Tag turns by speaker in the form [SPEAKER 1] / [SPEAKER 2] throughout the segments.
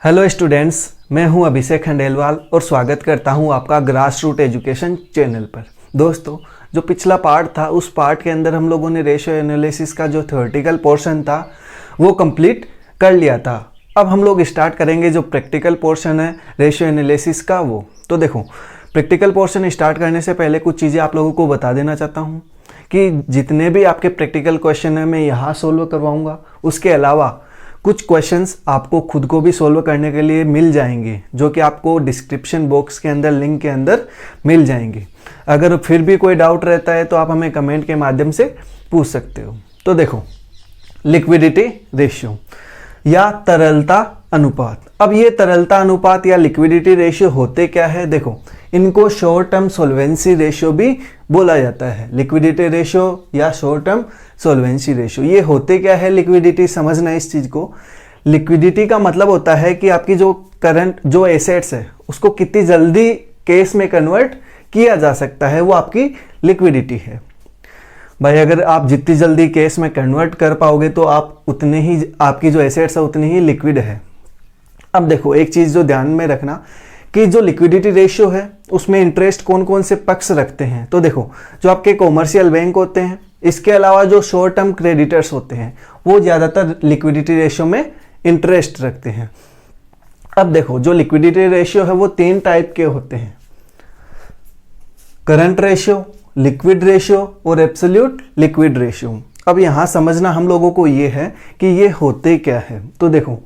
[SPEAKER 1] Hello students, मैं हूं अभिषेक खंडेलवाल और स्वागत करता हूं आपका ग्रास रूट एजुकेशन चैनल पर। दोस्तों, जो पिछला पार्ट था उस पार्ट के अंदर हम लोगों ने रेशियो एनालिसिस का जो थ्योरेटिकल पोर्शन था वो कंप्लीट कर लिया था। अब हम लोग स्टार्ट करेंगे जो प्रैक्टिकल पोर्शन है रेशियो एनालिसिस का वो। तो देखो, प्रैक्टिकल पोर्शन स्टार्ट करने से पहले कुछ चीज़ें आप लोगों को बता देना चाहता हूँ कि जितने भी आपके प्रैक्टिकल क्वेश्चन है मैं यहाँ सोल्व करवाऊँगा। उसके अलावा कुछ क्वेश्चंस आपको खुद को भी सोल्व करने के लिए मिल जाएंगे, जो कि आपको डिस्क्रिप्शन बॉक्स के अंदर लिंक के अंदर मिल जाएंगे। अगर फिर भी कोई डाउट रहता है तो आप हमें कमेंट के माध्यम से पूछ सकते हो। तो देखो, लिक्विडिटी रेशियो या तरलता अनुपात। अब ये तरलता अनुपात या लिक्विडिटी रेशियो होते क्या है? देखो, इनको शॉर्ट टर्म सोल्वेंसी रेशियो भी बोला जाता है। लिक्विडिटी रेशियो या शॉर्ट टर्म सोल्वेंसी रेशियो, ये होते क्या है? लिक्विडिटी समझना इस चीज़ को। लिक्विडिटी का मतलब होता है कि आपकी जो करंट जो एसेट्स है उसको कितनी जल्दी कैश में कन्वर्ट किया जा सकता है, वो आपकी लिक्विडिटी है। भाई, अगर आप जितनी जल्दी कैश में कन्वर्ट कर पाओगे तो आप उतने ही आपकी जो एसेट्स है उतनी ही लिक्विड है। अब देखो, एक चीज़ जो ध्यान में रखना कि जो लिक्विडिटी रेशियो है उसमें इंटरेस्ट कौन कौन से पक्ष रखते हैं। तो देखो, जो आपके कॉमर्शियल बैंक होते हैं, इसके अलावा जो शॉर्ट टर्म क्रेडिटर्स होते हैं वो ज़्यादातर लिक्विडिटी रेशियो में इंटरेस्ट रखते हैं। अब देखो, जो लिक्विडिटी रेशियो है वो 3 टाइप के होते हैं: करंट रेशियो, लिक्विड रेशियो और एब्सोल्यूट लिक्विड रेशियो। अब यहाँ समझना हम लोगों को ये है कि ये होते क्या है। तो देखो,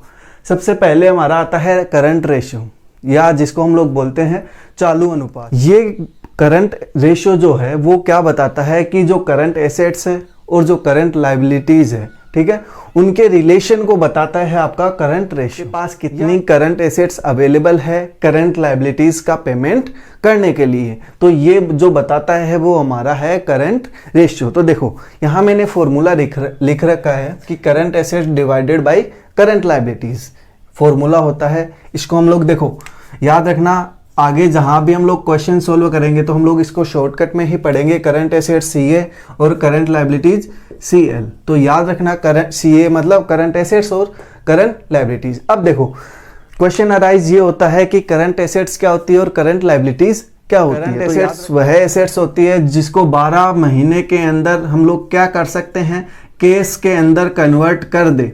[SPEAKER 1] सबसे पहले हमारा आता है करंट रेशियो, या जिसको हम लोग बोलते हैं चालू अनुपात। ये करंट रेशियो जो है वो क्या बताता है कि जो करंट एसेट्स है और जो करंट लायबिलिटीज है, ठीक है, उनके रिलेशन को बताता है आपका करंट रेशियो। के पास कितनी करंट एसेट्स अवेलेबल है करंट लायबिलिटीज का पेमेंट करने के लिए, तो ये जो बताता है वो हमारा है करंट रेशियो। तो देखो, यहाँ मैंने फॉर्मूला लिख रखा है कि current assets divided by current liabilities formula होता है। इसको हम लोग देखो याद रखना, आगे जहां भी हम लोग क्वेश्चन सोल्व करेंगे तो हम लोग इसको शॉर्टकट में ही पढ़ेंगे। करंट एसेट्स CA और करंट लायबिलिटीज CL। तो याद रखना, करंट CA मतलब करंट एसेट्स और करंट लायबिलिटीज। अब देखो, क्वेश्चन अराइज ये होता है कि करंट एसेट्स क्या होती है और करंट लायबिलिटीज क्या होती है। करंट एसेट्स वह एसेट्स होती है जिसको 12 महीने के अंदर हम लोग क्या कर सकते हैं, कैश के अंदर कन्वर्ट कर दे।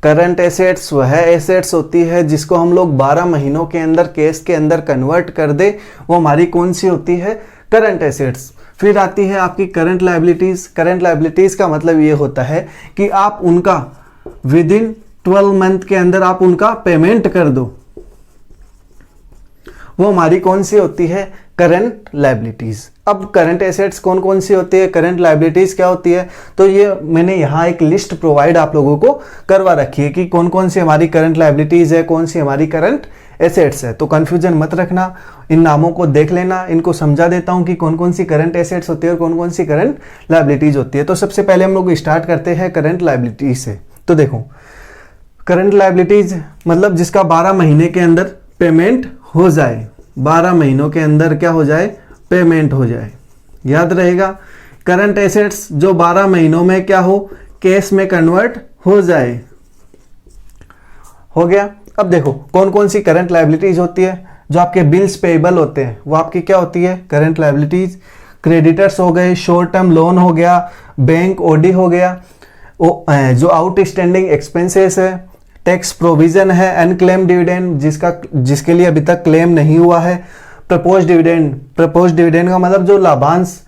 [SPEAKER 1] करंट एसेट्स वह एसेट्स होती है जिसको हम लोग 12 महीनों के अंदर कैश के अंदर कन्वर्ट कर दे, वो हमारी कौन सी होती है? Current assets. फिर आती है आपकी करंट लायबिलिटीज। करंट लायबिलिटीज का मतलब ये होता है कि आप उनका विद इन 12 मंथ के अंदर आप उनका पेमेंट कर दो, वो हमारी कौन सी होती है? Current liabilities. अब करंट एसेट्स कौन कौन सी होती है, करंट लायबिलिटीज क्या होती है, तो ये मैंने यहाँ एक लिस्ट प्रोवाइड आप लोगों को करवा रखी है कि कौन कौन सी हमारी करंट लायबिलिटीज है, कौन सी हमारी करंट एसेट्स है। तो कंफ्यूजन मत रखना, इन नामों को देख लेना। इनको समझा देता हूँ कि कौन कौन सी करंट एसेट्स होती है और कौन कौन सी करंट लायबिलिटीज होती है। तो सबसे पहले हम लोग स्टार्ट करते हैं करंट लायबिलिटीज से। तो देखो, करंट लायबिलिटीज मतलब जिसका 12 महीने के अंदर पेमेंट हो जाए, 12 महीनों के अंदर क्या हो जाए? पेमेंट हो जाए। याद रहेगा, करंट एसेट्स जो 12 महीनों में क्या हो? कैश में कन्वर्ट हो जाए। हो गया। अब देखो, कौन कौन सी करंट लायबिलिटीज होती है। जो आपके बिल्स पेएबल होते हैं वो आपकी क्या होती है? Current liabilities. क्रेडिटर्स हो गए, शॉर्ट टर्म लोन हो गया, बैंक OD हो गया, जो आउटस्टैंडिंग एक्सपेंसेस है, टैक्स प्रोविजन है, अनक्लेम डिविडेंड जिसके लिए अभी तक क्लेम नहीं हुआ है, प्रपोज डिविडेंड। प्रपोज डिविडेंड का मतलब जो लाभांश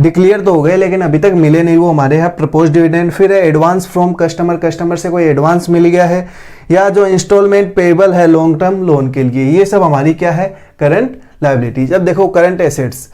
[SPEAKER 1] डिक्लेयर तो हो गए लेकिन अभी तक मिले नहीं, वो हमारे यहाँ प्रपोज डिविडेंड। फिर है एडवांस फ्रॉम कस्टमर, कस्टमर से कोई एडवांस मिल गया है, या जो इंस्टॉलमेंट पेएबल है लॉन्ग टर्म लोन के लिए, ये सब हमारी क्या है? Current liabilities. अब देखो, करंट एसेट्स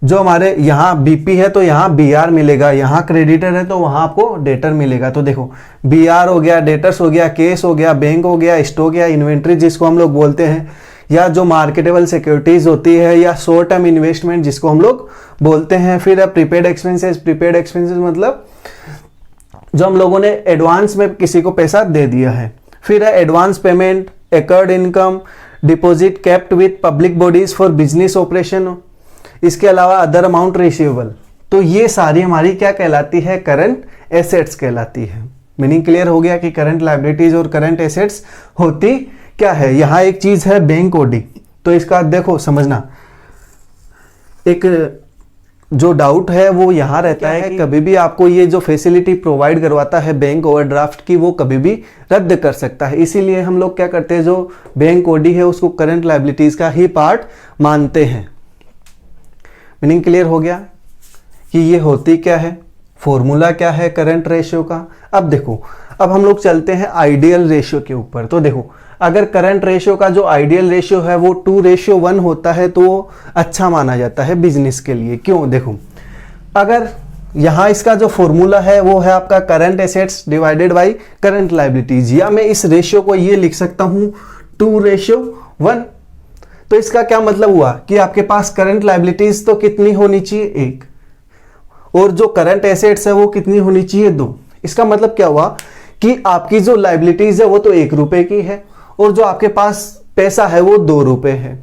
[SPEAKER 1] जो हमारे यहाँ BP है तो यहाँ BR मिलेगा, यहाँ क्रेडिटर है तो वहाँ आपको डेटर मिलेगा। तो देखो, BR हो गया, डेटर्स हो गया, केस हो गया, बैंक हो गया, स्टॉक या इन्वेंट्री जिसको हम लोग बोलते हैं, या जो मार्केटेबल सिक्योरिटीज होती है, या शॉर्ट टर्म इन्वेस्टमेंट जिसको हम लोग बोलते हैं। फिर प्रीपेड एक्सपेंसेस। प्रीपेड एक्सपेंसेस मतलब जो हम लोगों ने एडवांस में किसी को पैसा दे दिया है। फिर है advance payment, accord income, deposit kept with public bodies for business operation. इसके अलावा अदर अमाउंट रिसीवेबल। तो ये सारी हमारी क्या कहलाती है? करंट एसेट्स कहलाती है। मीनिंग क्लियर हो गया कि करंट लायबिलिटीज और करंट एसेट्स होती क्या है, यहाँ एक चीज है बैंक ओडी, तो इसका देखो समझना, एक जो डाउट है वो यहाँ रहता है कि कभी भी आपको ये जो फैसिलिटी प्रोवाइड करवाता है बैंक ओवरड्राफ्ट की, वो कभी भी रद्द कर सकता है। इसीलिए हम लोग क्या करते हैं, जो बैंक ओडी है उसको करंट लायबिलिटीज का ही पार्ट मानते हैं। मीनिंग क्लियर हो गया कि ये होती क्या है, फॉर्मूला क्या है करंट रेशियो का। अब देखो, अब हम लोग चलते हैं आइडियल रेशियो के ऊपर। तो देखो, अगर करंट रेशियो का जो आइडियल रेशियो है वो 2:1 होता है तो वो अच्छा माना जाता है बिजनेस के लिए। क्यों, देखो अगर यहाँ इसका जो फॉर्मूला है वो है आपका current assets divided by current liabilities, या मैं इस रेशियो को ये लिख सकता हूँ 2:1। तो इसका क्या मतलब हुआ कि आपके पास करंट लायबिलिटीज तो कितनी होनी चाहिए, 1, और जो करंट एसेट्स है वो कितनी होनी चाहिए, 2। इसका मतलब क्या हुआ कि आपकी जो लायबिलिटीज है वो तो 1 रुपए की है और जो आपके पास पैसा है वो 2 रुपए है।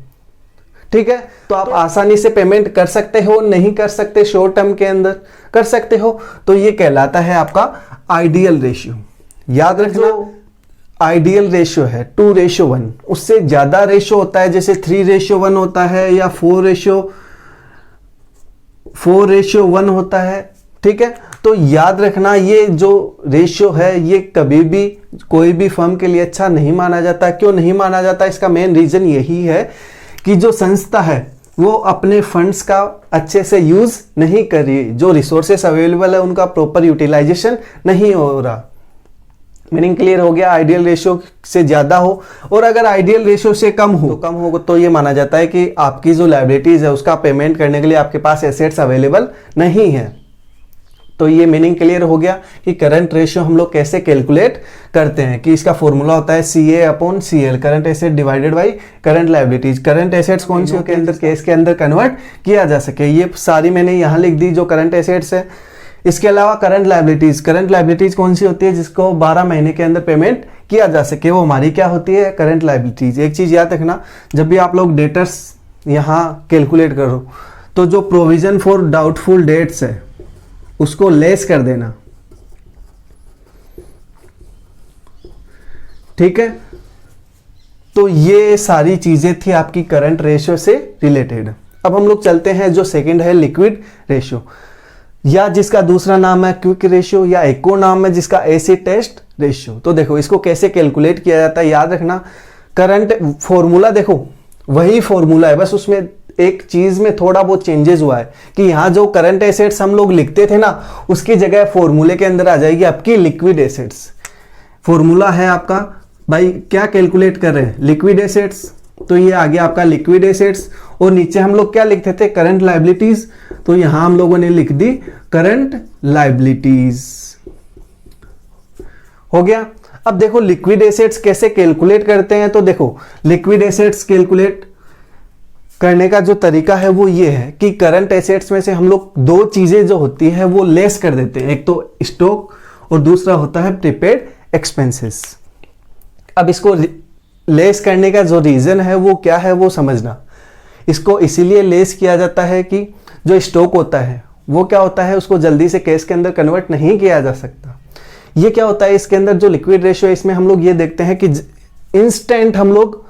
[SPEAKER 1] ठीक है, तो आप आसानी से पेमेंट कर सकते हो, नहीं कर सकते शॉर्ट टर्म के अंदर कर सकते हो, तो ये कहलाता है आपका आइडियल रेशियो। याद रखना, आइडियल रेशियो है 2:1, उससे ज्यादा रेशियो होता है जैसे 3:1 होता है या 4:1 होता है। ठीक है, तो याद रखना ये जो रेशियो है ये कभी भी कोई भी फर्म के लिए अच्छा नहीं माना जाता। क्यों नहीं माना जाता, इसका मेन रीजन यही है कि जो संस्था है वो अपने फंड्स का अच्छे से यूज नहीं कर रही, जो रिसोर्सेस अवेलेबल है उनका प्रॉपर यूटिलाइजेशन नहीं हो रहा। मीनिंग क्लियर हो गया, आइडियल रेशियो से ज्यादा हो, और अगर आइडियल रेशियो से कम हो तो ये माना जाता है कि आपकी जो लायबिलिटीज है उसका पेमेंट करने के लिए आपके पास एसेट्स अवेलेबल नहीं है। तो ये मीनिंग क्लियर हो गया कि करंट रेशियो हम लोग कैसे कैलकुलेट करते हैं, कि इसका फॉर्मूला होता है CA/CL, current asset divided by current liabilities. Current assets कौन सी के अंदर, केस के अंदर कन्वर्ट किया जा सके, ये सारी मैंने यहाँ लिख दी जो करंट एसेट्स है। इसके अलावा करंट लायबिलिटीज कौन सी होती है, जिसको 12 महीने के अंदर पेमेंट किया जा सके, वो हमारी क्या होती है, करंट लायबिलिटीज। एक चीज याद रखना, जब भी आप लोग डेटर्स यहाँ कैलकुलेट करो तो जो प्रोविजन फॉर डाउटफुल डेट्स है उसको लेस कर देना। ठीक है, तो ये सारी चीजें थी आपकी करंट रेशियो से रिलेटेड। अब हम लोग चलते हैं जो सेकंड है लिक्विड रेशियो, या जिसका दूसरा नाम है क्विक रेशियो, या एक और नाम है जिसका एसिड टेस्ट रेशियो। तो देखो इसको कैसे कैलकुलेट किया जाता है, याद रखना करंट फॉर्मूला देखो वही फॉर्मूला है, बस उसमें एक चीज में थोड़ा बहुत चेंजेस हुआ है कि यहां जो करंट एसेट्स हम लोग लिखते थे ना उसकी जगह फॉर्मूले के अंदर आ जाएगी आपकी लिक्विड एसेट्स। फॉर्मूला है आपका, भाई क्या कैलकुलेट कर रहे हैं, लिक्विड एसेट्स, तो ये आ गया आपका लिक्विड एसेट्स, और नीचे हम लोग क्या लिखते थे, करंट लायबिलिटीज, तो यहां हम लोगों ने लिख दी करंट लायबिलिटीज। हो गया। अब देखो लिक्विड एसेट्स कैसे कैलकुलेट करते हैं, तो देखो लिक्विड एसेट्स कैलकुलेट करने का जो तरीका है वो ये है कि करंट एसेट्स में से हम लोग 2 चीजें जो होती है वो लेस कर देते हैं, एक तो स्टॉक और दूसरा होता है प्रीपेड एक्सपेंसेस। अब इसको लेस करने का जो रीजन है वो क्या है वो समझना। इसको इसीलिए लेस किया जाता है कि जो स्टॉक होता है वो क्या होता है, उसको जल्दी से कैश के अंदर कन्वर्ट नहीं किया जा सकता। ये क्या होता है, इसके अंदर जो लिक्विड रेशियो है इसमें हम लोग ये देखते हैं कि इंस्टेंट हम लोग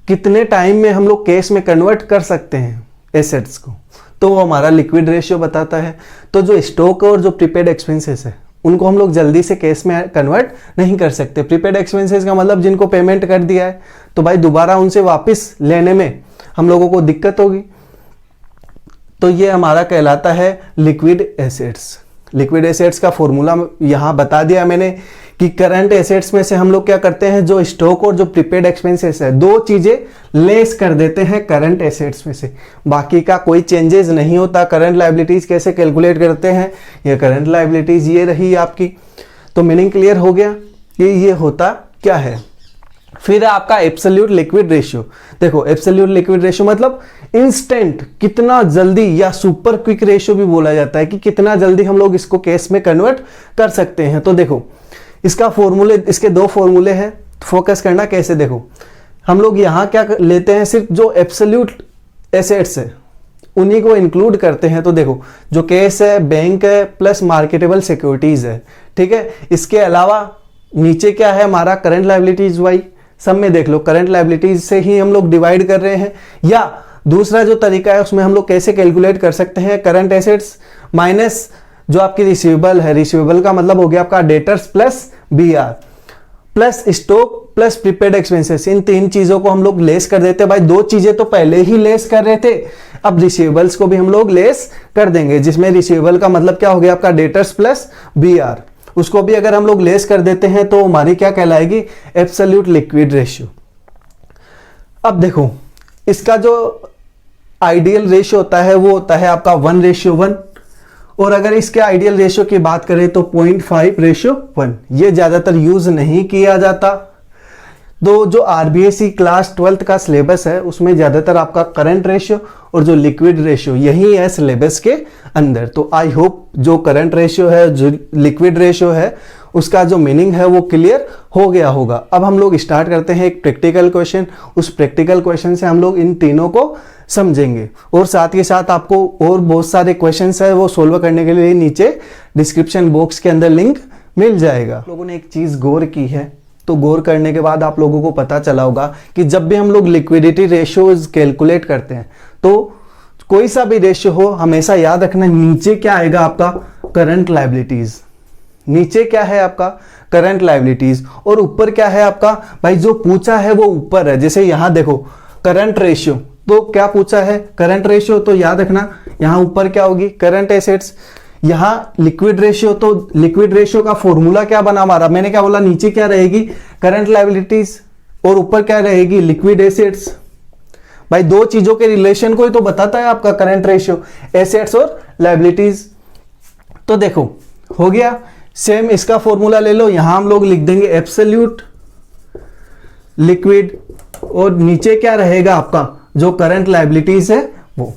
[SPEAKER 1] कितने टाइम में हम लोग कैश में कन्वर्ट कर सकते हैं एसेट्स को, तो वो हमारा लिक्विड रेशियो बताता है। तो जो स्टॉक और जो प्रीपेड एक्सपेंसेस है उनको हम लोग जल्दी से कैश में कन्वर्ट नहीं कर सकते। प्रीपेड एक्सपेंसेस का मतलब जिनको पेमेंट कर दिया है तो भाई दोबारा उनसे वापस लेने में हम लोगों को दिक्कत होगी, तो ये हमारा कहलाता है लिक्विड एसेट्स। लिक्विड एसेट्स का फॉर्मूला यहां बता दिया मैंने कि करंट एसेट्स में से हम लोग क्या करते हैं, जो स्टॉक और जो प्रीपेड एक्सपेंसेस है 2 चीजें लेस कर देते हैं करंट एसेट्स में से, बाकी का कोई चेंजेस नहीं होता। करंट लायबिलिटीज कैसे कैलकुलेट करते हैं, ये करंट लायबिलिटीज ये रही आपकी। तो मीनिंग क्लियर हो गया कि ये होता क्या है। फिर आपका एब्सोल्यूट लिक्विड रेशियो। देखो एब्सोल्यूट लिक्विड रेशियो मतलब इंस्टेंट, कितना जल्दी, या सुपर क्विक रेशियो भी बोला जाता है कि कितना जल्दी हम लोग इसको कैश में कन्वर्ट कर सकते हैं। तो देखो इसका फॉर्मूले, इसके 2 फॉर्मूले हैं, फोकस करना कैसे। देखो हम लोग यहाँ क्या लेते हैं, सिर्फ जो एब्सोल्यूट एसेट्स है उन्हीं को इंक्लूड करते हैं। तो देखो जो कैश है, बैंक है, प्लस मार्केटेबल सिक्योरिटीज है, ठीक है। इसके अलावा नीचे क्या है हमारा, करंट लायबिलिटीज बाई सब में देख लो करंट लायबिलिटीज से ही हम लोग डिवाइड कर रहे हैं, या दूसरा जो तरीका है उसमें हम लोग कैसे कैलकुलेट कर सकते हैं, करंट एसेट्स माइनस जो आपकी रिसीवेबल है, रिसीवेबल का मतलब हो गया आपका debtors plus BR plus stock plus prepaid expenses, इन तीन चीजों को हम लोग लेस कर देते हैं। भाई दो चीजें तो पहले ही लेस कर रहे थे, अब रिसीवेबल्स को भी हम लोग लेस कर देंगे, जिसमें रिसीवेबल का मतलब क्या हो गया आपका डेटर्स प्लस BR, उसको भी अगर हम लोग लेस कर देते हैं तो हमारी क्या कहलाएगी, एब्सोल्यूट लिक्विड रेशियो। अब देखो इसका जो आइडियल रेशियो होता है वो होता है आपका 1:1, और अगर इसके आइडियल रेशियो की बात करें तो 0.5:1। ये ज्यादातर यूज नहीं किया जाता। तो जो RBSE क्लास 12th का सिलेबस है उसमें ज्यादातर आपका करंट रेशियो और जो लिक्विड रेशियो यही है सिलेबस के अंदर। तो आई होप जो करंट रेशियो है, जो लिक्विड रेशियो है, उसका जो मीनिंग है वो क्लियर हो गया होगा। अब हम लोग स्टार्ट करते हैं एक प्रैक्टिकल क्वेश्चन। उस प्रैक्टिकल क्वेश्चन से हम लोग इन तीनों को समझेंगे, और साथ ही साथ आपको और बहुत सारे क्वेश्चंस है वो सोल्व करने के लिए नीचे डिस्क्रिप्शन बॉक्स के अंदर लिंक मिल जाएगा। लोगों ने एक चीज गौर की है, तो गौर करने के बाद आप लोगों को पता चला होगा कि जब भी हम लोग लिक्विडिटी रेशियोज कैलकुलेट करते हैं तो कोई सा भी रेशियो हो हमेशा याद रखना नीचे क्या आएगा आपका करंट लायबिलिटीज, नीचे क्या है आपका करंट लायबिलिटीज, और ऊपर क्या है आपका, भाई जो पूछा है वो ऊपर है। जैसे यहां देखो करंट रेशियो, तो क्या पूछा है करंट रेशियो, तो याद रखना यहां ऊपर क्या होगी करंट एसेट्स। यहां लिक्विड रेशियो, तो लिक्विड रेशियो का फॉर्मूला क्या बना हमारा, मैंने क्या बोला नीचे क्या रहेगी करंट लायबिलिटीज और ऊपर क्या रहेगी लिक्विड एसेट्स। भाई दो चीजों के रिलेशन को ही तो बताता है आपका करंट रेशियो, एसेट्स और लायबिलिटीज। तो देखो हो गया, सेम इसका फॉर्मूला ले लो, यहां हम लोग लिख देंगे एब्सोल्यूट लिक्विड, और नीचे क्या रहेगा आपका जो करंट लायबिलिटीज है वो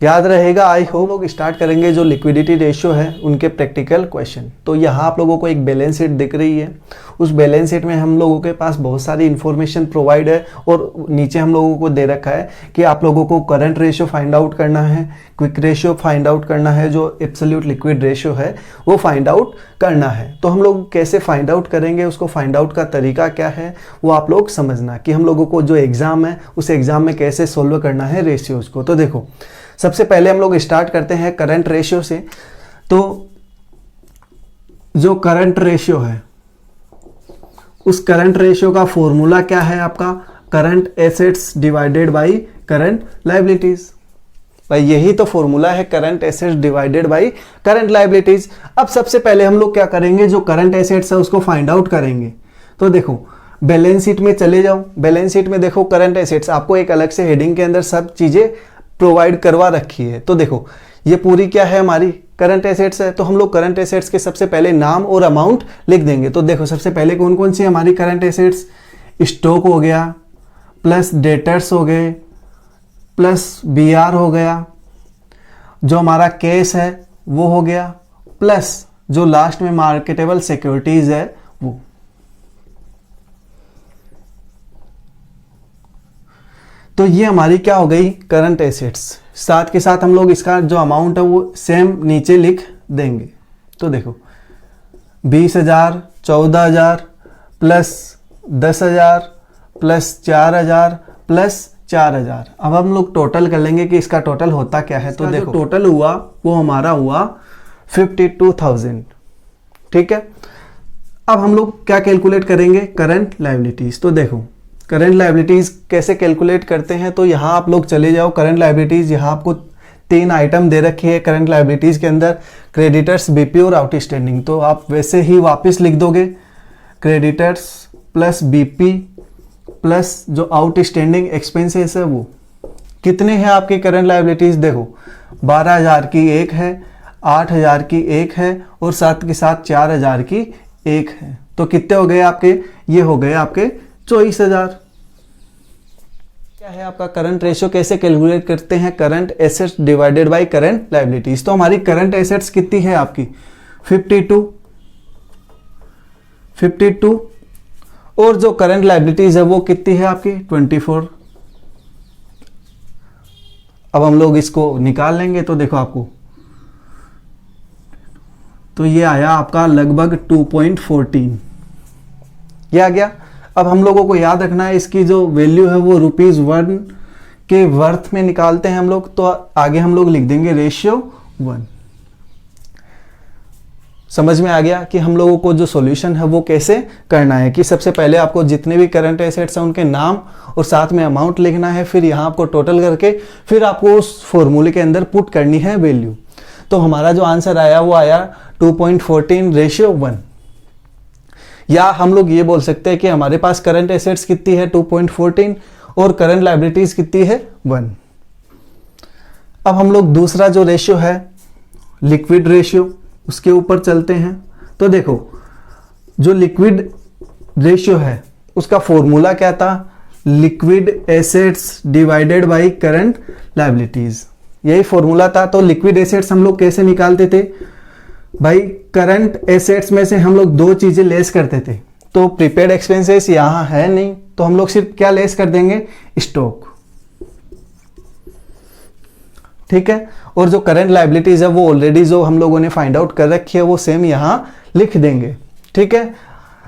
[SPEAKER 1] याद रहेगा। आई होप लोग स्टार्ट करेंगे जो लिक्विडिटी रेशियो है उनके प्रैक्टिकल क्वेश्चन। तो यहाँ आप लोगों को एक बैलेंस शीट दिख रही है, उस बैलेंस शीट में हम लोगों के पास बहुत सारी इंफॉर्मेशन प्रोवाइड है, और नीचे हम लोगों को दे रखा है कि आप लोगों को करंट रेशियो फाइंड आउट करना है, क्विक रेशियो फाइंड आउट करना है, जो एब्सोल्यूट लिक्विड रेशियो है वो फाइंड आउट करना है। तो हम लोग कैसे फाइंड आउट करेंगे, उसको फाइंड आउट का तरीका क्या है वो आप लोग समझना, कि हम लोगों को जो एग्जाम है उस एग्जाम में कैसे सोल्व करना है रेशियोज को। तो देखो सबसे पहले हम लोग स्टार्ट करते हैं करंट रेशियो से। तो जो करंट रेशियो है उस करंट रेशियो का फॉर्मूला क्या है आपका, current assets divided by current liabilities. भाई यही तो फॉर्मूला है, current assets divided by current liabilities. अब सबसे पहले हम लोग क्या करेंगे, जो करंट एसेट्स है उसको फाइंड आउट करेंगे। तो देखो बैलेंस शीट में चले जाओ, बैलेंस शीट में देखो करंट एसेट्स, आपको एक अलग से हेडिंग के अंदर सब चीजें प्रोवाइड करवा रखी है। तो देखो ये पूरी क्या है हमारी करंट एसेट्स है, तो हम लोग करंट एसेट्स के सबसे पहले नाम और अमाउंट लिख देंगे। तो देखो सबसे पहले कौन कौन सी हमारी करंट एसेट्स, स्टॉक हो गया, प्लस डेटर्स हो गए, प्लस BR हो गया, जो हमारा कैश है वो हो गया, प्लस जो लास्ट में मार्केटेबल सिक्योरिटीज है वो। तो ये हमारी क्या हो गई करंट एसेट्स। साथ के साथ हम लोग इसका जो अमाउंट है वो सेम नीचे लिख देंगे। तो देखो 20,000, 14,000 प्लस 10,000 प्लस 4,000 प्लस 4,000। अब हम लोग टोटल कर लेंगे कि इसका टोटल होता क्या है। तो देखो टोटल हुआ वो हमारा हुआ 52,000, ठीक है। अब हम लोग क्या कैलकुलेट करेंगे, करंट लायबिलिटीज। तो देखो करंट लायबिलिटीज कैसे कैलकुलेट करते हैं, तो यहाँ आप लोग चले जाओ करंट लायबिलिटीज। यहाँ आपको 3 आइटम दे रखी है करंट लायबिलिटीज के अंदर, क्रेडिटर्स, BP और आउटस्टैंडिंग। तो आप वैसे ही वापस लिख दोगे क्रेडिटर्स प्लस BP प्लस जो आउटस्टैंडिंग एक्सपेंसेस है वो। कितने हैं आपके करंट लायबिलिटीज, देखो 12,000 की एक है, 8,000 की एक है, और साथ के साथ 4,000 की एक है। तो कितने हो गए आपके, ये हो गए आपके 24,000। क्या है आपका करंट रेशियो, कैसे कैलकुलेट करते हैं, current assets divided by current liabilities. तो हमारी करंट एसेट्स कितनी है आपकी 52, और जो करंट लायबिलिटीज है वो कितनी है आपकी 24। अब हम लोग इसको निकाल लेंगे। तो देखो आपको तो ये आया आपका लगभग 2.14, ये आ गया। अब हम लोगों को याद रखना है इसकी जो वैल्यू है वो ₹1 के वर्थ में निकालते हैं हम लोग, तो आगे हम लोग लिख देंगे रेशियो 1। समझ में आ गया कि हम लोगों को जो सॉल्यूशन है वो कैसे करना है, कि सबसे पहले आपको जितने भी करंट एसेट्स हैं उनके नाम और साथ में अमाउंट लिखना है, फिर यहाँ आपको टोटल करके फिर आपको उस फॉर्मूले के अंदर पुट करनी है वैल्यू। तो हमारा जो आंसर आया वो आया 2.14:1। या हम लोग ये बोल सकते हैं कि हमारे पास करंट एसेट्स कितनी है 2.14 और करंट लायबिलिटीज कितनी है 1। अब हम लोग दूसरा जो रेशियो है लिक्विड रेशियो उसके ऊपर चलते हैं। तो देखो जो लिक्विड रेशियो है उसका फॉर्मूला क्या था, liquid assets divided by current liabilities, यही फॉर्मूला था। तो लिक्विड एसेट्स हम लोग कैसे निकालते थे भाई, करंट एसेट्स में से हम लोग दो चीजें लेस करते थे। तो प्रीपेड एक्सपेंसेस यहां है नहीं, तो हम लोग सिर्फ क्या लेस कर देंगे, स्टॉक, ठीक है। और जो करंट लायबिलिटीज है वो ऑलरेडी जो हम लोगों ने फाइंड आउट कर रखी है वो सेम यहां लिख देंगे, ठीक है।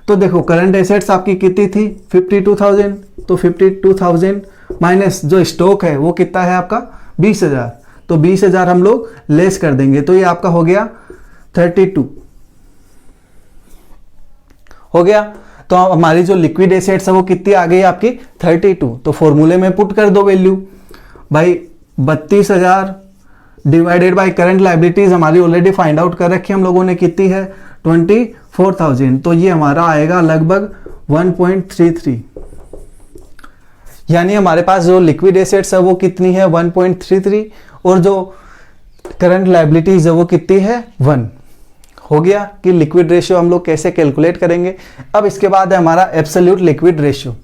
[SPEAKER 1] तो देखो करंट एसेट्स आपकी कितनी थी 52,000, तो 52,000 माइनस जो स्टॉक है वो कितना है आपका 20,000, तो 20,000 हम लोग लेस कर देंगे, तो ये आपका हो गया 32 हो गया। तो हमारी जो लिक्विड एसेट्स है वो कितनी आ गई आपकी 32। तो फॉर्मूले में पुट कर दो वैल्यू भाई, 32,000 डिवाइडेड बाय करंट लायबिलिटीज हमारी ऑलरेडी फाइंड आउट कर रखी है हम लोगों ने, कितनी है 24,000, तो ये हमारा आएगा लगभग 1.33। यानी हमारे पास जो लिक्विड एसेट्स है वो कितनी है 1.33 और जो करंट लायबिलिटीज है वो कितनी है 1। हो गया कि लिक्विड रेशियो हम लोग कैसे कैलकुलेट करेंगे। अब इसके बाद है हमारा absolute liquid ratio.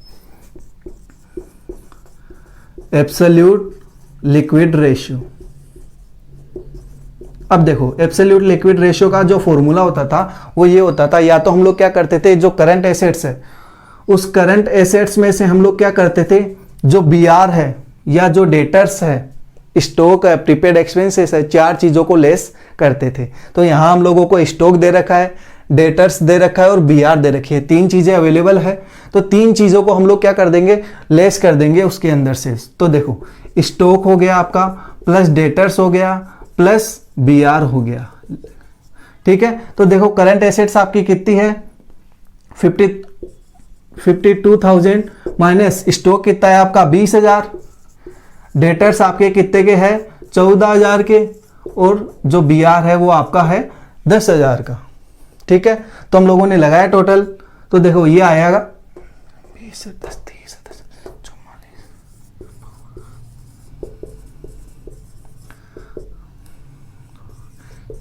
[SPEAKER 1] Absolute liquid ratio, अब देखो एब्सोल्यूट लिक्विड रेशियो का जो फॉर्मूला होता था वो ये होता था, या तो हम लोग क्या करते थे जो करंट एसेट्स है उस करंट एसेट्स में से हम लोग क्या करते थे, जो बीआर है या जो डेटर्स है, स्टॉक है, प्रीपेड एक्सपेंसेस है, चार चीजों को लेस करते थे। तो यहां हम लोगों को स्टॉक दे रखा है, डेटर्स दे रखा है और बीआर दे रखी है, तीन चीजें अवेलेबल है। तो तीन चीजों को हम लोग क्या कर देंगे, लेस कर देंगे उसके अंदर से। तो देखो स्टॉक हो गया आपका, प्लस डेटर्स हो गया, प्लस बीआर हो गया, ठीक है। तो देखो करंट एसेट्स आपकी कितनी है 52,000 माइनस स्टॉक कितना है आपका 20,000, डेटर्स आपके कितने के हैं 14,000 के, और जो बीआर है वो आपका है 10,000 का, ठीक है। तो हम लोगों ने लगाया टोटल, तो देखो ये आएगा 20 10 30 44,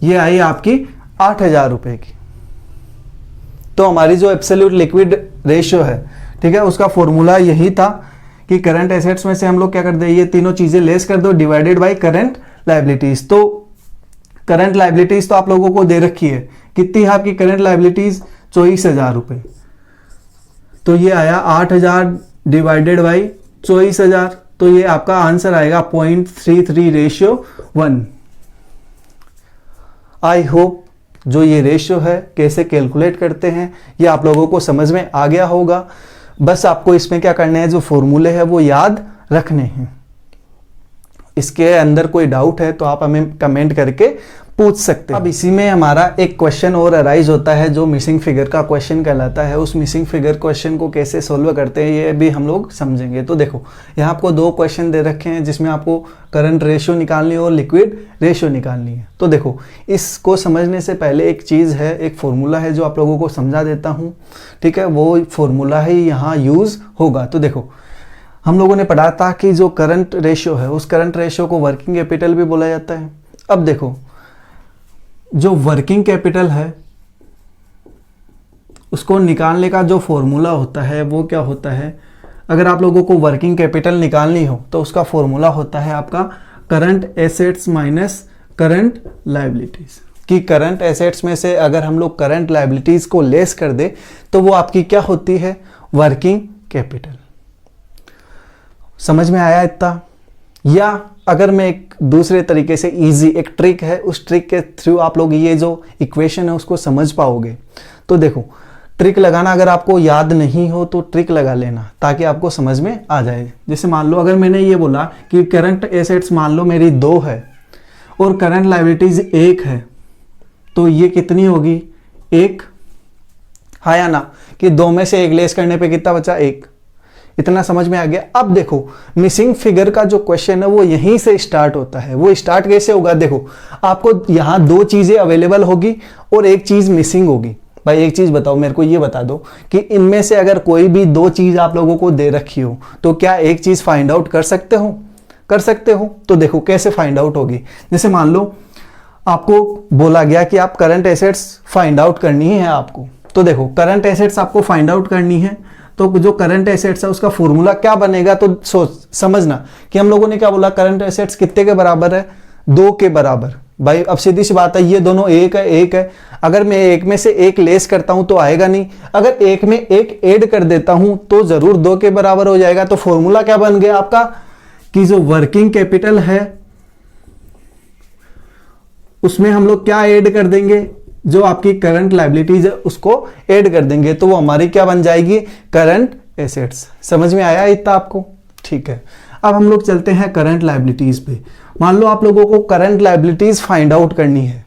[SPEAKER 1] ये आई आपकी 8,000 रुपए की। तो हमारी जो एब्सोल्यूट लिक्विड रेशियो है, ठीक है, उसका फॉर्मूला यही था कि करंट एसेट्स में से हम लोग क्या कर दे, ये तीनों चीजें लेस कर दो डिवाइडेड बाय करंट लायबिलिटीज। तो करंट लायबिलिटीज तो आप लोगों को दे रखी है, कितनी है आपकी करंट लायबिलिटीज 24,000 रुपए। तो ये आया 8,000 डिवाइडेड बाय 24,000, तो ये आपका आंसर आएगा 0.33:1। आई होप जो ये रेशियो है कैसे कैलकुलेट करते हैं ये आप लोगों को समझ में आ गया होगा। बस आपको इसमें क्या करना है, जो फॉर्मूले है वो याद रखने हैं। इसके अंदर कोई डाउट है तो आप हमें कमेंट करके पूछ सकते हैं। अब इसी में हमारा एक क्वेश्चन और अराइज होता है जो मिसिंग फिगर का क्वेश्चन कहलाता है। उस मिसिंग फिगर क्वेश्चन को कैसे सोल्व करते हैं ये भी हम लोग समझेंगे। तो देखो यहाँ आपको दो क्वेश्चन दे रखे हैं जिसमें आपको करंट रेशियो निकालनी है और लिक्विड रेशियो निकालनी है। तो देखो इसको समझने से पहले एक चीज़ है, एक फॉर्मूला है जो आप लोगों को समझा देता हूँ, ठीक है। वो फॉर्मूला ही यहाँ यूज़ होगा। तो देखो हम लोगों ने पढ़ा था कि जो करंट रेशियो है उस करंट रेशियो को वर्किंग कैपिटल भी बोला जाता है। अब देखो जो वर्किंग कैपिटल है उसको निकालने का जो फॉर्मूला होता है वो क्या होता है, अगर आप लोगों को वर्किंग कैपिटल निकालनी हो तो उसका फॉर्मूला होता है आपका current assets minus current liabilities. कि करंट एसेट्स में से अगर हम लोग करंट लायबिलिटीज को लेस कर दे तो वो आपकी क्या होती है, वर्किंग कैपिटल। समझ में आया इतना? या अगर मैं एक दूसरे तरीके से इजी एक ट्रिक है, उस ट्रिक के थ्रू आप लोग ये जो इक्वेशन है उसको समझ पाओगे। तो देखो ट्रिक लगाना अगर आपको याद नहीं हो तो ट्रिक लगा लेना ताकि आपको समझ में आ जाए। जैसे मान लो अगर मैंने ये बोला कि करंट एसेट्स मान लो मेरी 2 है और करंट लायबिलिटीज 1 है, तो ये कितनी होगी 1, हाँ या ना, कि 2 में से 1 लेस करने पे कितना बचा 1। इतना समझ में आ गया। अब देखो मिसिंग फिगर का जो क्वेश्चन है वो यहीं से स्टार्ट होता है। वो स्टार्ट कैसे होगा, देखो आपको यहाँ 2 चीजें अवेलेबल होगी और एक चीज मिसिंग होगी। भाई एक चीज बताओ, मेरे को ये बता दो कि इनमें से अगर कोई भी 2 चीज आप लोगों को दे रखी हो तो क्या एक चीज फाइंड आउट कर सकते हो? कर सकते हो। तो देखो कैसे फाइंड आउट होगी। जैसे मान लो आपको बोला गया कि आप करंट एसेट्स फाइंड आउट करनी है आपको, तो देखो करंट एसेट्स आपको फाइंड आउट करनी है, तो जो करंट एसेट्स है उसका फॉर्मूला क्या बनेगा, तो सोच समझना कि हम लोगों ने क्या बोला, करंट एसेट्स कितने के बराबर है, 2 के बराबर। भाई अब सीधी सी बात है, ये दोनों एक है। अगर मैं एक में से 1 लेस करता हूं तो आएगा नहीं, अगर एक में 1 ऐड कर देता हूं तो जरूर 2 के बराबर हो जाएगा। तो फॉर्मूला क्या बन गया आपका कि जो वर्किंग कैपिटल है उसमें हम लोग क्या ऐड कर देंगे, जो आपकी करंट लायबिलिटीज है उसको ऐड कर देंगे, तो वो हमारी क्या बन जाएगी, करंट एसेट्स। समझ में आया इतना आपको? ठीक है। अब हम लोग चलते हैं करंट लायबिलिटीज पे। मान लो आप लोगों को करंट लायबिलिटीज फाइंड आउट करनी है,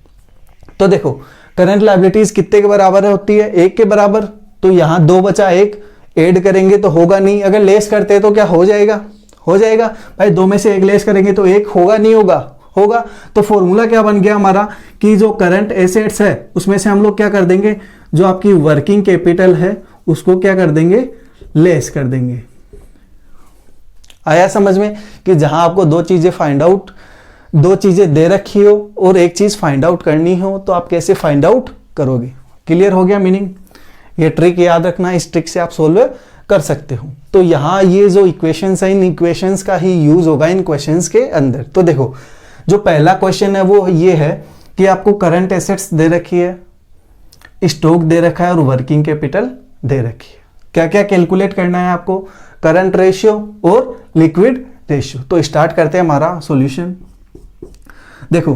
[SPEAKER 1] तो देखो करंट लायबिलिटीज कितने के बराबर होती है, 1 के बराबर। तो यहां 2 बचा 1 ऐड करेंगे तो होगा नहीं, अगर लेस करते हैं तो क्या हो जाएगा, हो जाएगा। भाई 2 में से 1 लेस करेंगे तो 1 होगा नहीं, होगा। तो फॉर्मूला क्या बन गया हमारा कि जो करंट एसेट्स है उसमें से हम लोग क्या कर देंगे, जो आपकी वर्किंग कैपिटल है उसको क्या कर देंगे, लेस कर देंगे। आया समझ में कि जहां आपको 2 चीजें फाइंड आउट, 2 चीजें दे रखी हो और एक चीज फाइंड आउट करनी हो तो आप कैसे फाइंड आउट करोगे। क्लियर हो गया मीनिंग? ये ट्रिक याद रखना, इस ट्रिक से आप सोल्व कर सकते हो। तो यहां ये जो इक्वेशंस है इन इक्वेशंस का ही यूज होगा इन क्वेश्चंस के अंदर। तो देखो जो पहला क्वेश्चन है वो ये है कि आपको करंट एसेट्स दे रखी है, स्टॉक दे रखा है और वर्किंग कैपिटल दे रखी है। क्या क्या कैलकुलेट करना है आपको, करंट रेशियो और लिक्विड रेशियो। तो स्टार्ट करते हैं हमारा सॉल्यूशन। देखो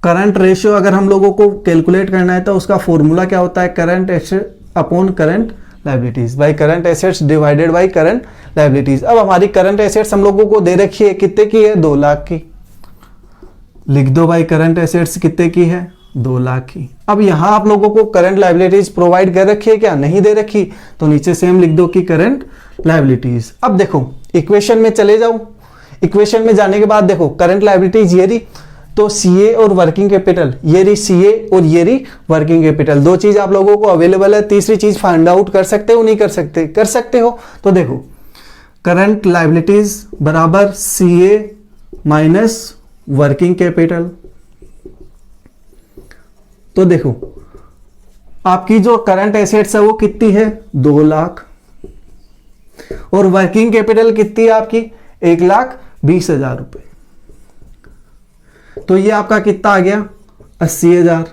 [SPEAKER 1] करंट रेशियो अगर हम लोगों को कैलकुलेट करना है तो उसका फॉर्मूला क्या होता है, current asset upon current liabilities by current assets divided by current liabilities. अब हमारी करंट एसेट्स हम लोगों को दे रखी है, कितने की है, 2 लाख की। लिख दो भाई करंट एसेट्स कितने की है, 2 लाख की। अब यहां आप लोगों को करंट लायबिलिटीज प्रोवाइड कर रखी है क्या, नहीं दे रखी, तो नीचे सेम लिख दो कि करंट लायबिलिटीज। अब देखो इक्वेशन में चले जाओ, इक्वेशन में जाने के बाद देखो करंट लायबिलिटीज ये रही, तो सीए और वर्किंग कैपिटल ये रही, सीए और ये रही वर्किंग कैपिटल। 2 चीज आप लोगों को अवेलेबल है, तीसरी चीज फाइंड आउट कर सकते हो, नहीं कर सकते, कर सकते हो। तो देखो करंट लायबिलिटीज बराबर सीए माइनस वर्किंग कैपिटल। तो देखो आपकी जो करंट एसेट्स है वो कितनी है, 2 लाख, और वर्किंग कैपिटल कितनी है आपकी, 1,20,000 रुपए। तो ये आपका कितना आ गया, 80,000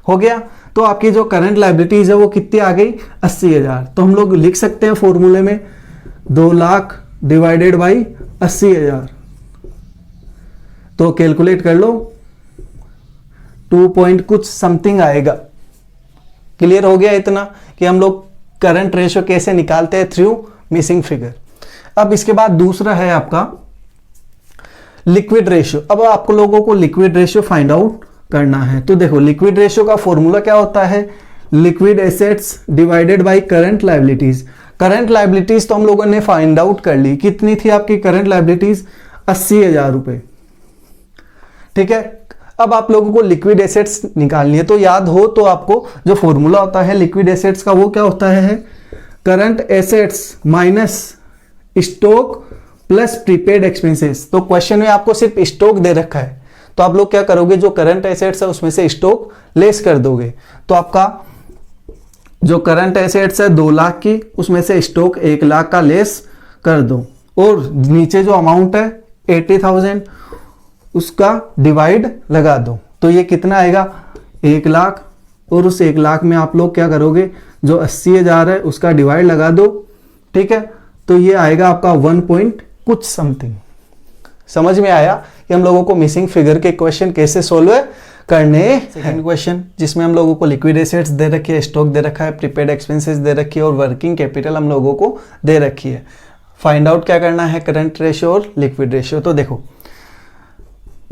[SPEAKER 1] हो गया। तो आपकी जो करंट लायबिलिटीज है वो कितनी आ गई, 80,000। तो हम लोग लिख सकते हैं फॉर्मूले में 2 लाख डिवाइडेड बाई 80,000। तो कैलकुलेट कर लो, 2 पॉइंट कुछ समथिंग आएगा। क्लियर हो गया इतना कि हम लोग करंट रेशियो कैसे निकालते हैं थ्रू मिसिंग फिगर। अब इसके बाद दूसरा है आपका लिक्विड रेशियो। अब आपको लोगों को लिक्विड रेशियो फाइंड आउट करना है। तो देखो लिक्विड रेशियो का फॉर्मूला क्या होता है, liquid assets divided by current liabilities. Current liabilities तो हम लोगों ने फाइंड आउट कर ली, कितनी थी आपकी करंट लायबिलिटीज, 80,000 रुपए। ठीक है। अब आप लोगों को लिक्विड एसेट्स निकालनी है, तो याद हो तो आपको जो फॉर्मूला होता है लिक्विड एसेट्स का वो क्या होता है, current assets minus stock plus prepaid expenses. तो क्वेश्चन में आपको सिर्फ स्टॉक दे रखा है, तो आप लोग क्या करोगे, जो करंट एसेट्स है उसमें से स्टॉक लेस कर दोगे। तो आपका जो करंट एसेट्स है 2 लाख की, उसमें से स्टॉक 1 लाख का लेस कर दो, और नीचे जो अमाउंट है 80,000 उसका डिवाइड लगा दो। तो ये कितना आएगा, 1 लाख, और उस 1 लाख में आप लोग क्या करोगे, जो 80,000 है उसका डिवाइड लगा दो। ठीक है। तो ये आएगा आपका 1 पॉइंट कुछ समथिंग। समझ में आया कि हम लोगों को मिसिंग फिगर के क्वेश्चन कैसे सोल्व करने। सेकंड क्वेश्चन जिसमें हम लोगों को लिक्विड एसेट्स दे रखी है, स्टॉक दे रखा है, प्रीपेड एक्सपेंसेस दे रखी है और वर्किंग कैपिटल हम लोगों को दे रखी है। फाइंड आउट क्या करना है, करंट रेशियो और लिक्विड रेशियो। तो देखो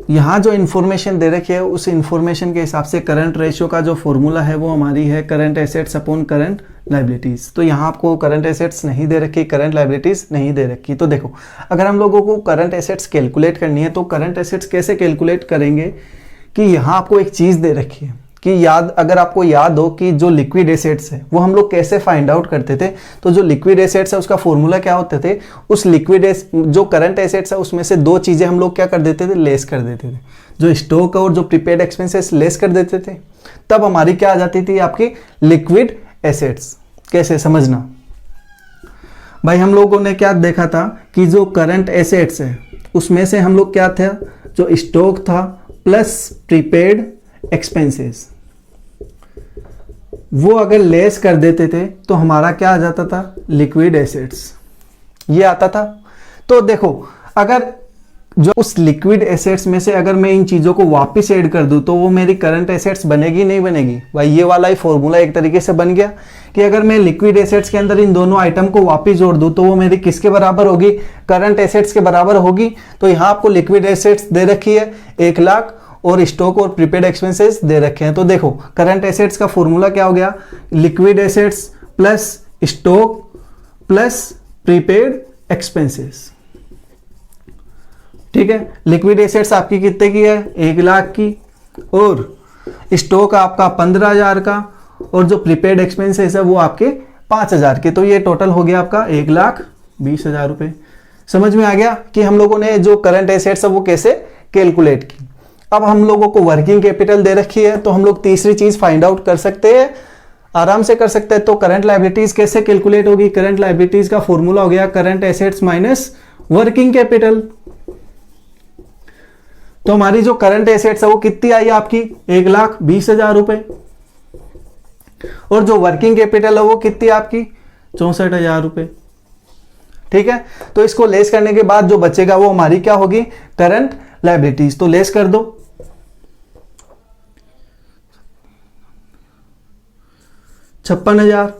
[SPEAKER 1] यहाँ जो इन्फॉर्मेशन दे रखी है उस इन्फॉर्मेशन के हिसाब से करंट रेशियो का जो फॉर्मूला है वो हमारी है current assets upon current liabilities. तो यहाँ आपको करंट एसेट्स नहीं दे रखी, करंट लाइबिलिटीज नहीं दे रखी। तो देखो अगर हम लोगों को करंट एसेट्स कैलकुलेट करनी है तो करंट एसेट्स कैसे कैलकुलेट करेंगे कि यहाँ आपको एक चीज़ दे रखी है कि अगर आपको याद हो कि जो लिक्विड एसेट्स है वो हम लोग कैसे फाइंड आउट करते थे। तो जो लिक्विड एसेट्स है उसका फॉर्मूला क्या होते थे, उस जो करंट एसेट्स है उसमें से दो चीज़ें हम लोग क्या कर देते थे, लेस कर देते थे। जो स्टॉक और जो प्रीपेड एक्सपेंसेस लेस कर देते थे, तब हमारी क्या आ जाती थी, आपकी लिक्विड एसेट्स। कैसे समझना भाई, हम लोगों ने क्या देखा था कि जो करंट एसेट्स है उसमें से हम लोग क्या था, जो स्टॉक था प्लस प्रीपेड एक्सपेंसेस, वो अगर लेस कर देते थे तो हमारा क्या आ जाता था, लिक्विड एसेट्स, ये आता था। तो देखो अगर जो उस लिक्विड एसेट्स में से अगर मैं इन चीज़ों को वापस ऐड कर दूं तो वो मेरी करंट एसेट्स बनेगी नहीं बनेगी। भाई ये वाला ही फॉर्मूला एक तरीके से बन गया कि अगर मैं लिक्विड एसेट्स के अंदर इन दोनों आइटम को वापस जोड़ दूं तो वो मेरी किसके बराबर होगी, करंट एसेट्स के बराबर होगी। तो यहाँ आपको लिक्विड एसेट्स दे रखी है 1 लाख और स्टॉक और प्रीपेड एक्सपेंसेस दे रखे हैं। तो देखो करंट एसेट्स का फॉर्मूला क्या हो गया, liquid assets plus stock plus prepaid expenses. ठीक है, लिक्विड एसेट्स आपकी कितने की है, 1 लाख की, और स्टॉक आपका 15,000 का, और जो प्रीपेड एक्सपेंसेस है वो आपके 5,000 के। तो ये टोटल हो गया आपका 1,20,000 रुपए। समझ में आ गया कि हम लोगों ने जो करंट एसेट्स है वो कैसे कैलकुलेट की। अब हम लोगों को वर्किंग कैपिटल दे रखी है तो हम लोग तीसरी चीज फाइंड आउट कर सकते हैं, आराम से कर सकते हैं। तो करंट लायबिलिटीज कैसे कैलकुलेट होगी, करंट लायबिलिटीज का फॉर्मूला हो गया current assets minus working capital. तो हमारी जो करंट एसेट्स है वो कितनी आई आपकी, 1,20,000 रुपए, और जो वर्किंग कैपिटल है वो कितनी आपकी, 64,000 रुपए। ठीक है, तो इसको लेस करने के बाद जो बचेगा वो हमारी क्या होगी, करंट लायबिलिटीज। तो लेस कर दो, 56,000।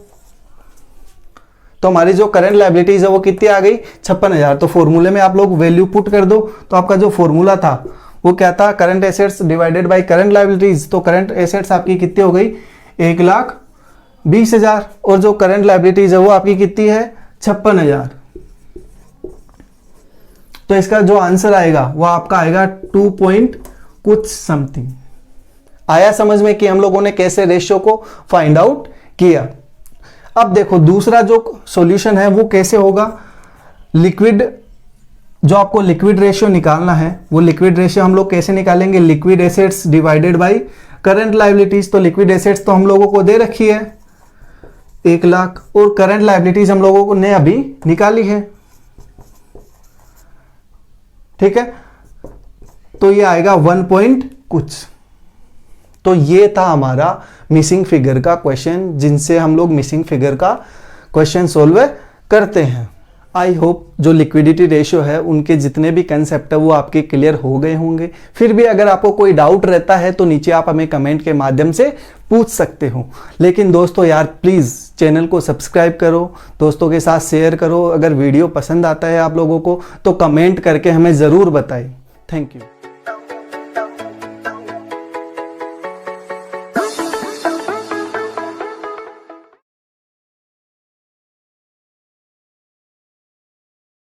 [SPEAKER 1] तो हमारी जो करंट लायबिलिटीज है वो कितनी आ गई, 56,000। तो फॉर्मूले में आप लोग वैल्यू पुट कर दो। तो आपका जो फॉर्मूला था वो क्या था, current assets divided by current liabilities. तो करंट एसेट्स आपकी कितनी हो गई, 1,20,000, और जो करंट लायबिलिटीज है वो आपकी कितनी है, 56,000। तो इसका जो आंसर आएगा वो आपका आएगा 2 पॉइंट कुछ समथिंग। आया समझ में कि हम लोगों ने कैसे रेशियो को फाइंड आउट किया। अब देखो दूसरा जो सॉल्यूशन है वो कैसे होगा, लिक्विड, जो आपको लिक्विड रेशियो निकालना है वो लिक्विड रेशियो हम लोग कैसे निकालेंगे, liquid assets divided by current liabilities. तो लिक्विड एसेट्स तो हम लोगों को दे रखी है 1 लाख, और करंट लायबिलिटीज हम लोगों को ने अभी निकाली है। ठीक है, तो ये आएगा 1 पॉइंट कुछ। तो ये था हमारा मिसिंग फिगर का क्वेश्चन, जिनसे हम लोग मिसिंग फिगर का क्वेश्चन सोल्व करते हैं। आई होप जो लिक्विडिटी रेशियो है उनके जितने भी कंसेप्ट है वो आपके क्लियर हो गए होंगे। फिर भी अगर आपको कोई डाउट रहता है तो नीचे आप हमें कमेंट के माध्यम से पूछ सकते हो। लेकिन दोस्तों यार प्लीज़ चैनल को सब्सक्राइब करो, दोस्तों के साथ शेयर करो। अगर वीडियो पसंद आता है आप लोगों को तो कमेंट करके हमें ज़रूर बताएं। Thank you.